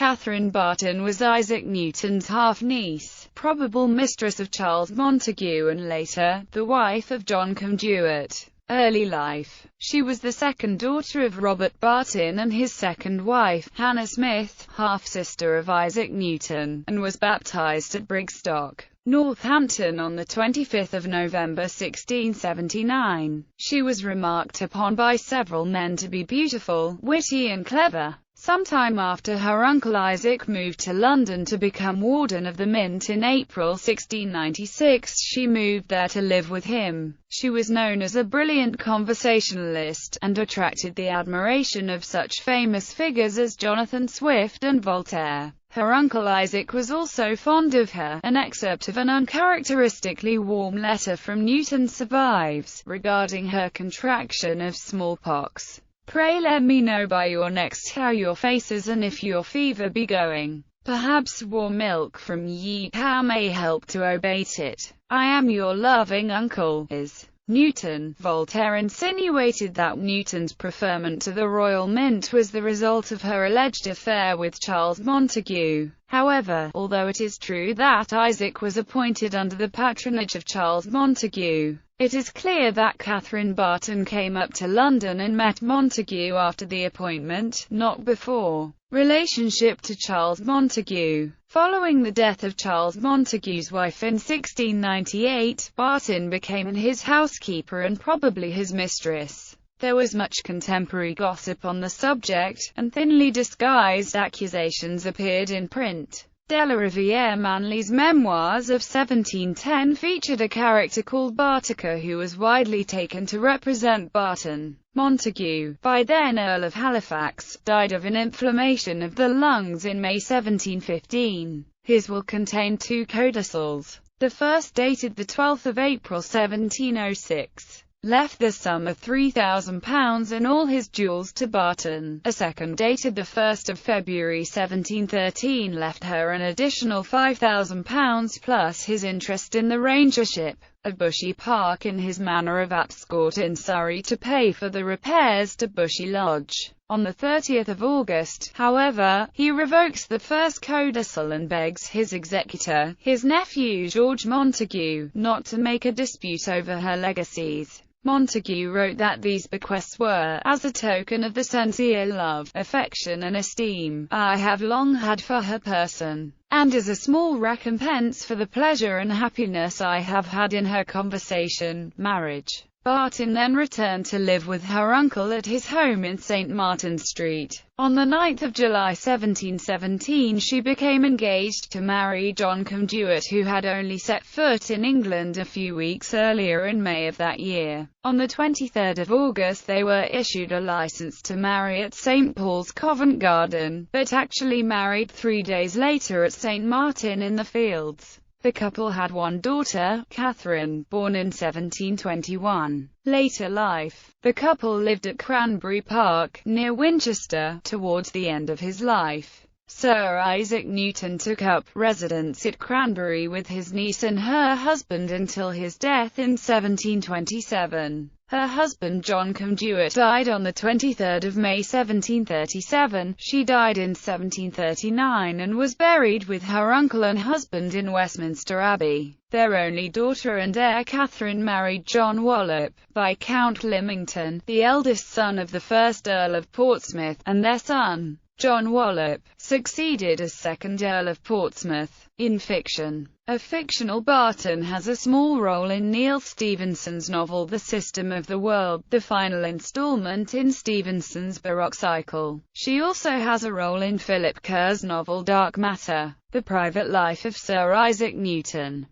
Catherine Barton was Isaac Newton's half-niece, probable mistress of Charles Montagu and later, the wife of John Conduitt. Early life. She was the second daughter of Robert Barton and his second wife, Hannah Smith, half-sister of Isaac Newton, and was baptized at Brigstock, Northampton on 25 November 1679. She was remarked upon by several men to be beautiful, witty and clever. Sometime after her uncle Isaac moved to London to become Warden of the Mint in April 1696, she moved there to live with him. She was known as a brilliant conversationalist, and attracted the admiration of such famous figures as Jonathan Swift and Voltaire. Her uncle Isaac was also fond of her. An excerpt of an uncharacteristically warm letter from Newton survives, regarding her contraction of smallpox. Pray let me know by your next how your face is, and if your fever be going. Perhaps warm milk from ye cow may help to abate it. I am your loving uncle, is. Newton. Voltaire insinuated that Newton's preferment to the Royal Mint was the result of her alleged affair with Charles Montagu. However, although it is true that Isaac was appointed under the patronage of Charles Montagu, it is clear that Catherine Barton came up to London and met Montagu after the appointment, not before. Relationship to Charles Montagu. Following the death of Charles Montagu's wife in 1698, Barton became his housekeeper and probably his mistress. There was much contemporary gossip on the subject, and thinly disguised accusations appeared in print. De la Rivière Manley's memoirs of 1710 featured a character called Bartica who was widely taken to represent Barton. Montagu, by then Earl of Halifax, died of an inflammation of the lungs in May 1715. His will contained 2 codicils. The first, dated 12 April 1706, left the sum of £3,000 and all his jewels to Barton. A second, dated 1 February 1713, left her an additional £5,000 plus his interest in the rangership of Bushy Park in his manor of Apscourt in Surrey to pay for the repairs to Bushy Lodge. On 30 August, however, he revokes the first codicil and begs his executor, his nephew George Montagu, not to make a dispute over her legacies. Montagu wrote that these bequests were, as a token of the sincere love, affection and esteem I have long had for her person, and as a small recompense for the pleasure and happiness I have had in her conversation, marriage. Barton then returned to live with her uncle at his home in St. Martin's Street. On 9 July 1717 she became engaged to marry John Conduitt, who had only set foot in England a few weeks earlier in May of that year. On 23 August they were issued a license to marry at St. Paul's Covent Garden, but actually married 3 days later at St. Martin in the Fields. The couple had one daughter, Catherine, born in 1721. Later life. The couple lived at Cranberry Park, near Winchester, towards the end of his life. Sir Isaac Newton took up residence at Cranberry with his niece and her husband until his death in 1727. Her husband John Conduitt died on 23 May 1737, she died in 1739 and was buried with her uncle and husband in Westminster Abbey. Their only daughter and heir Catherine married John Wallop, Viscount Lymington, the eldest son of the first Earl of Portsmouth, and their son, John Wallop, succeeded as second Earl of Portsmouth. In fiction. A fictional Barton has a small role in Neil Stephenson's novel The System of the World, the final installment in Stevenson's Baroque cycle. She also has a role in Philip Kerr's novel Dark Matter, The Private Life of Sir Isaac Newton.